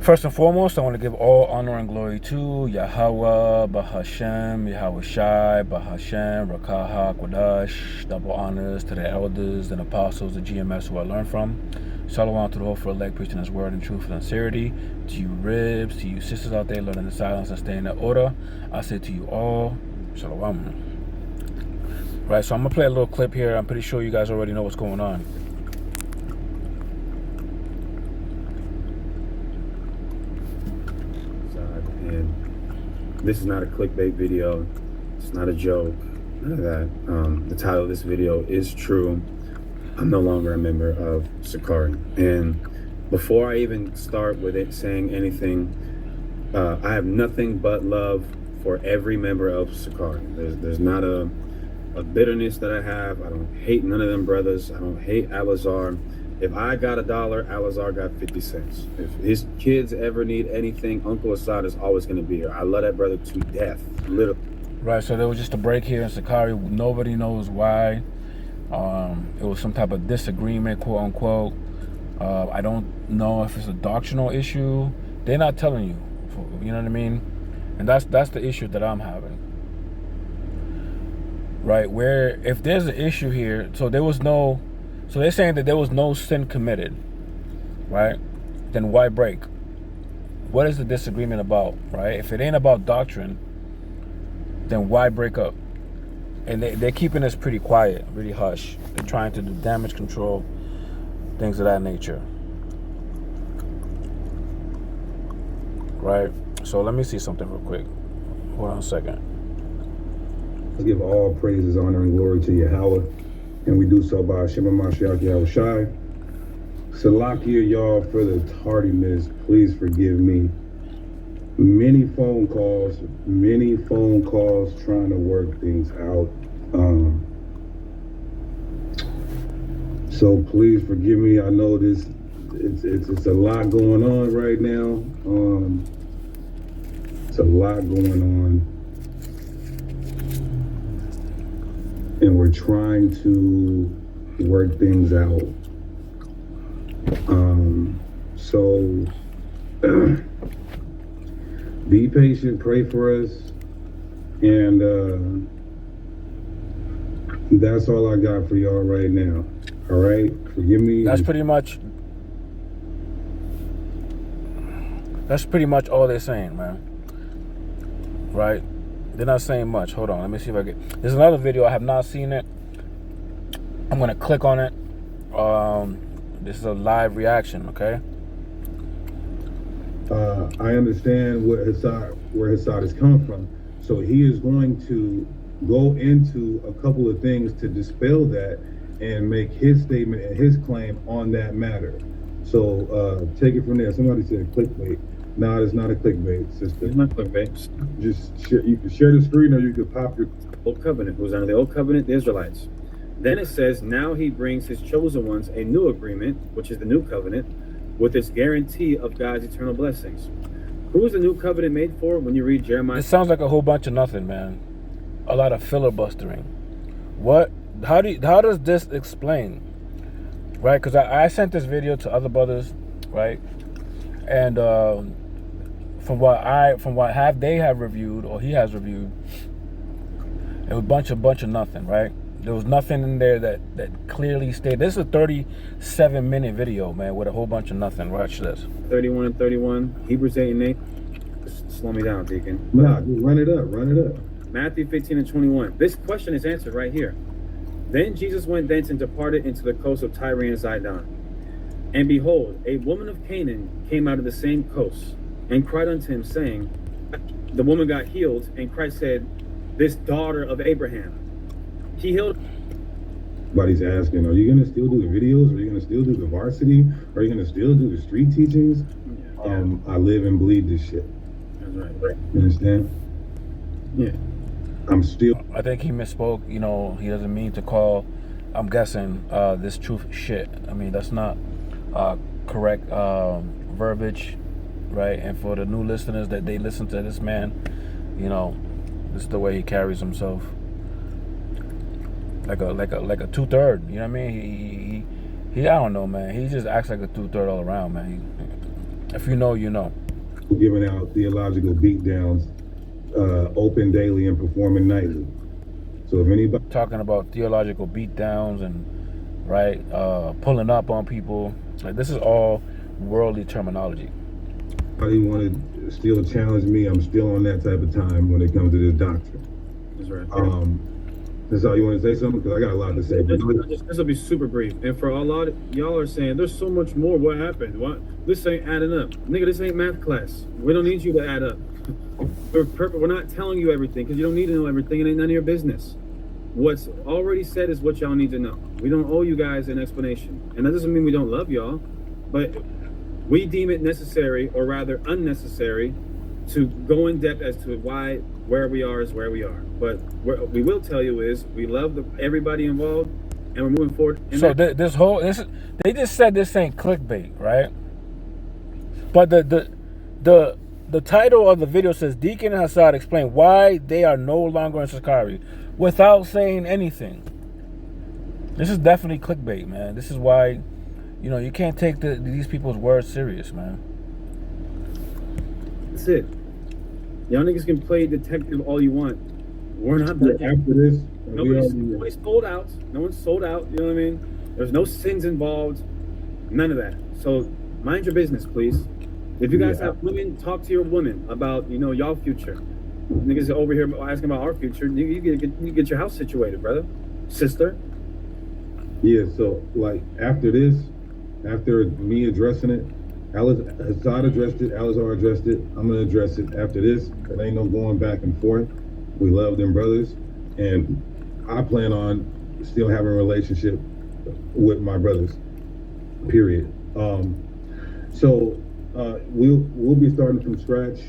First and foremost, I want to give all honor and glory to Yahweh, Bahashem, Yahweh Shai, Bahashem, Rakaha, Quadash. Double honors to the elders and apostles, the GMS who I learned from. Shalom to the whole for elect, preaching his word in truth and sincerity. To you ribs, to you sisters out there learning the silence and staying in order, I say to you all, Shalom. Right, so I'm going to play a little clip here. I'm pretty sure you guys already know what's going on. This is not a clickbait video. It's not a joke. None of that. The title of this video is true. I'm no longer a member of Sickari. And before I even start with it saying anything, I have nothing but love for every member of Sickari. There's not a bitterness that I have. I don't hate none of them brothers. I don't hate Alazar. If I got $1, Alazar got 50 cents. If his kids ever need anything, Uncle Assad is always going to be here. I love that brother to death, literally. Right, so there was just a break here in Sickari. Nobody knows why. It was some type of disagreement, quote unquote. I don't know if it's a doctrinal issue. They're not telling you. You know what I mean? And that's the issue that I'm having. Right, where if there's an issue here, so they're saying that there was no sin committed, right? Then why break? What is the disagreement about, right? If it ain't about doctrine, then why break up? And they're keeping this pretty quiet, really hush. They're trying to do damage control, things of that nature. Right? So let me see something real quick. Hold on a second. Let's give all praises, honor, and glory to Yahweh. And we do so by Hashem Mashiach Yahweh Shai. Salakia, y'all, for the tardiness. Please forgive me. Many phone calls trying to work things out. So please forgive me. I know it's a lot going on right now. It's a lot going on. And we're trying to work things out. So be patient, pray for us, and that's all I got for y'all right now. All right, forgive me. That's pretty much all they're saying, man. Right? They're not saying much. Hold on, let me see if I get. There's another video. I have not seen it. I'm gonna click on it. This is a live reaction, okay? I understand where Hassad has come from. So he is going to go into a couple of things to dispel that and make his statement and his claim on that matter. So take it from there. Somebody said clickbait. No, it's not a clickbait, sister. It's not clickbait. Just you can share the screen, or you can pop your Old Covenant. Who's under the Old Covenant? The Israelites. Then it says, now he brings his chosen ones a new agreement, which is the new covenant, with its guarantee of God's eternal blessings. Who is the new covenant made for when you read Jeremiah? It sounds like a whole bunch of nothing, man. A lot of filibustering. What? How does this explain? Right? Because I sent this video to other brothers, right? And from what they have reviewed, or he has reviewed, it was a bunch of nothing, right? There was nothing in there that clearly stated. This is a 37-minute video, man, with a whole bunch of nothing. Watch this. 31 and 31, Hebrews 8 and 8. Slow me down, Deacon. Nah, run it up. Matthew 15 and 21. This question is answered right here. Then Jesus went thence and departed into the coast of Tyre and Zidon. And behold, a woman of Canaan came out of the same coast, and cried unto him, saying, the woman got healed, and Christ said, this daughter of Abraham. He healed. Everybody's asking, are you going to still do the videos? Are you going to still do the varsity? Are you going to still do the street teachings? Yeah. I live and bleed this shit. That's right. You understand? Yeah. I think he misspoke. You know, he doesn't mean to call, I'm guessing, this truth shit. I mean, that's not correct verbiage, right? And for the new listeners that they listen to this man, you know, this is the way he carries himself. Like a 2/3, you know what I mean? He I don't know, man. He just acts like a 2/3 all around, man. If you know, you know. Giving out theological beatdowns, open daily and performing nightly. So if anybody Talking about theological beatdowns and right, pulling up on people, like this is all worldly terminology. want to still challenge me, I'm still on that type of time when it comes to this doctrine. That's right. That's all you want to say something? Because I got a lot to say. This will be super brief. And for a lot of y'all are saying there's so much more. What happened? What? This ain't adding up, nigga. This ain't math class. We don't need you to add up. We're not telling you everything because you don't need to know everything. It ain't none of your business. What's already said is what y'all need to know. We don't owe you guys an explanation, and that doesn't mean we don't love y'all, but we deem it necessary, or rather unnecessary, to go in depth as to why where we are is where we are. But what we will tell you is we love everybody involved, and we're moving forward. So they just said this ain't clickbait, right? But the title of the video says Deacon and Hassad explain why they are no longer in sickari without saying anything. This is definitely clickbait, man. This is why, you can't take these people's words serious, man. That's it. Y'all niggas can play detective all you want. We're not done yet. After this, Nobody's sold out. No one's sold out. You know what I mean? There's no sins involved. None of that. So mind your business, please. If you guys have women, talk to your women about y'all future. Niggas over here asking about our future. You get your house situated, brother, sister. Yeah. So like after me addressing it, Hassad addressed it, Alizar addressed it. I'm gonna address it after this. There ain't no going back and forth. We love them brothers, and I plan on still having a relationship with my brothers. Period. So we'll be starting from scratch.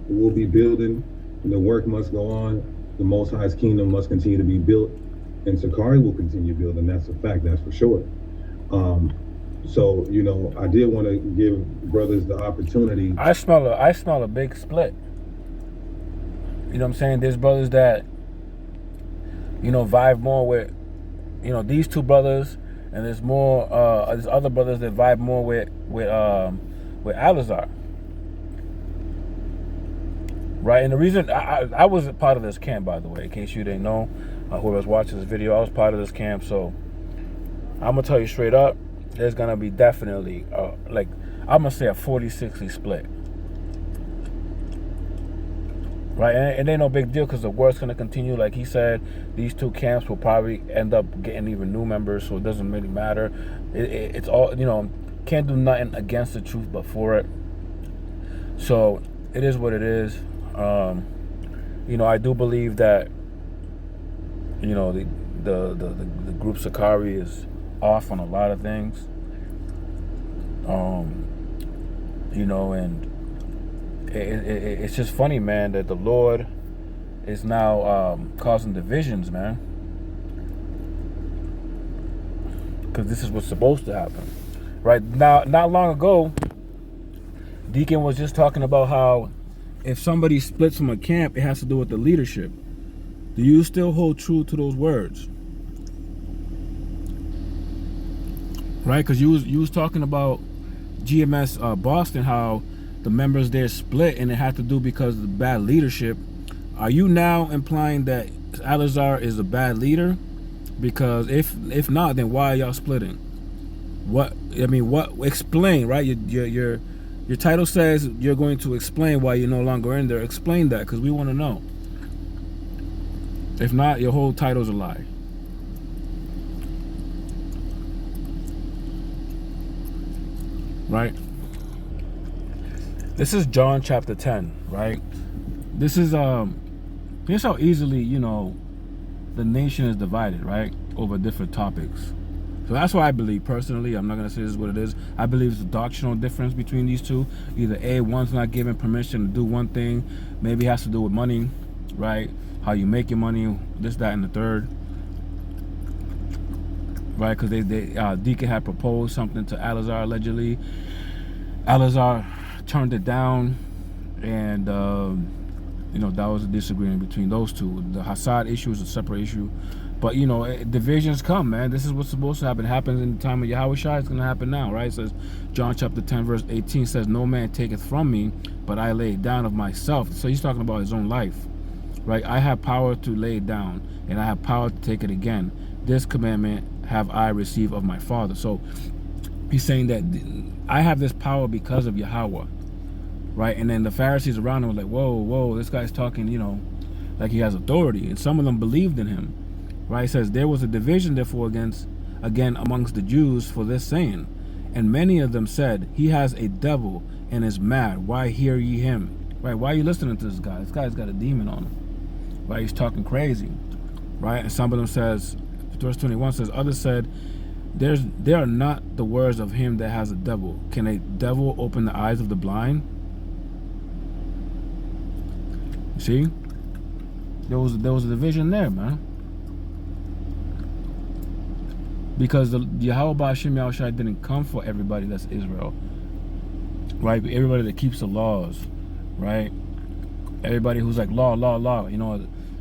We'll be building. The work must go on. The Most High's kingdom must continue to be built, and sickari will continue building. That's a fact. That's for sure. So I did want to give brothers the opportunity. I smell a big split. You know what I'm saying? There's brothers that vibe more with these two brothers, and there's other brothers that vibe more with Alizar. Right, and the reason I was a part of this camp, by the way, in case you didn't know, whoever's watching this video, I was part of this camp. So I'm gonna tell you straight up, there's gonna be definitely I'm gonna say a 40-60 split. Right, and it ain't no big deal because the war's gonna continue. Like he said, these two camps will probably end up getting even new members, so it doesn't really matter. It's all can't do nothing against the truth but for it. So it is what it is. I do believe that the group sickari is off on a lot of things. And it's just funny, man, that the Lord is now causing divisions, man. Because this is what's supposed to happen. Right now, not long ago, Deacon was just talking about how if somebody splits from a camp, it has to do with the leadership. Do you still hold true to those words? Right, because you was talking about GMS Boston, how the members there split and it had to do because of the bad leadership. Are you now implying that Alizar is a bad leader? Because if not, then why are y'all splitting? What explain, right? Your title says you're going to explain why you're no longer in there. Explain that, because we want to know. If not, your whole title's a lie. Right? This is John chapter 10, right? This is here's how easily, the nation is divided, right? Over different topics. So that's why I believe, personally, I'm not going to say this is what it is. I believe it's a doctrinal difference between these two. Either one's not given permission to do one thing. Maybe it has to do with money, right? How you make your money, this, that, and the third. Right? Because Deacon had proposed something to Alizar, allegedly. Alizar turned it down, and that was a disagreement between those two. The Hassad issue is a separate issue. But divisions come, man. This is what's supposed to happen. It happens in the time of Yahweh Shai. It's going to happen now, right? It says, John chapter 10, verse 18 says, no man taketh from me, but I lay it down of myself. So he's talking about his own life, right? I have power to lay it down, and I have power to take it again. This commandment have I received of my Father. So he's saying that I have this power because of Yahweh, right? And then the Pharisees around him were like, whoa, this guy's talking, like he has authority. And some of them believed in him. Right, it says, there was a division therefore again amongst the Jews for this saying. And many of them said, he has a devil and is mad. Why hear ye him? Right, why are you listening to this guy? This guy's got a demon on him. Right, he's talking crazy. Right, and some of them says, verse 21 says, others said, they are not the words of him that has a devil. Can a devil open the eyes of the blind? See? There was a division there, man. Because the Yahweh Ba'Shem Yahushua didn't come for everybody that's Israel, right? Everybody that keeps the laws, right? Everybody who's like law.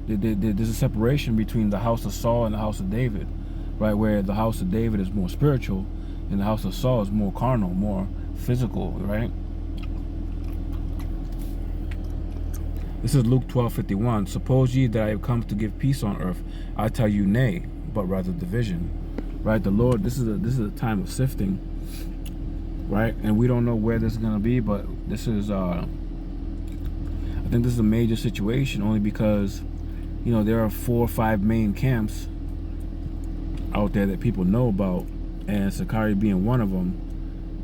There's a separation between the house of Saul and the house of David, right? Where the house of David is more spiritual, and the house of Saul is more carnal, more physical, right? This is Luke 12:51. Suppose ye that I have come to give peace on earth? I tell you, nay, but rather division. Right, the Lord, this is a time of sifting, right? And we don't know where this is gonna be, but this is I think this is a major situation, only because there are 4 or 5 main camps out there that people know about, and Sickari being one of them,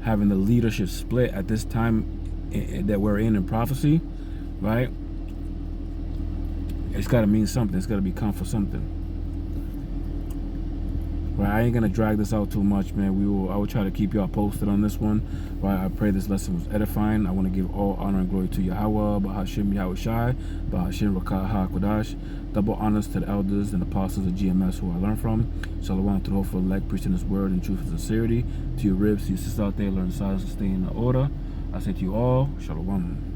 having the leadership split at this time that we're in prophecy, right? It's got to mean something. It's got to become for something. Right, I ain't gonna drag this out too much, man. I will try to keep y'all posted on this one. Right, I pray this lesson was edifying. I want to give all honor and glory to Yahweh, Ba'Hashem Yahweh Shai, Ba'Hashem Rakah HaKodash. Double honors to the elders and apostles of GMS who I learned from. Shalom to the hopeful elect, preaching this word in truth and sincerity. To your ribs, to your sisters out there, learn silence and stay in the order. I say to you all, Shalom.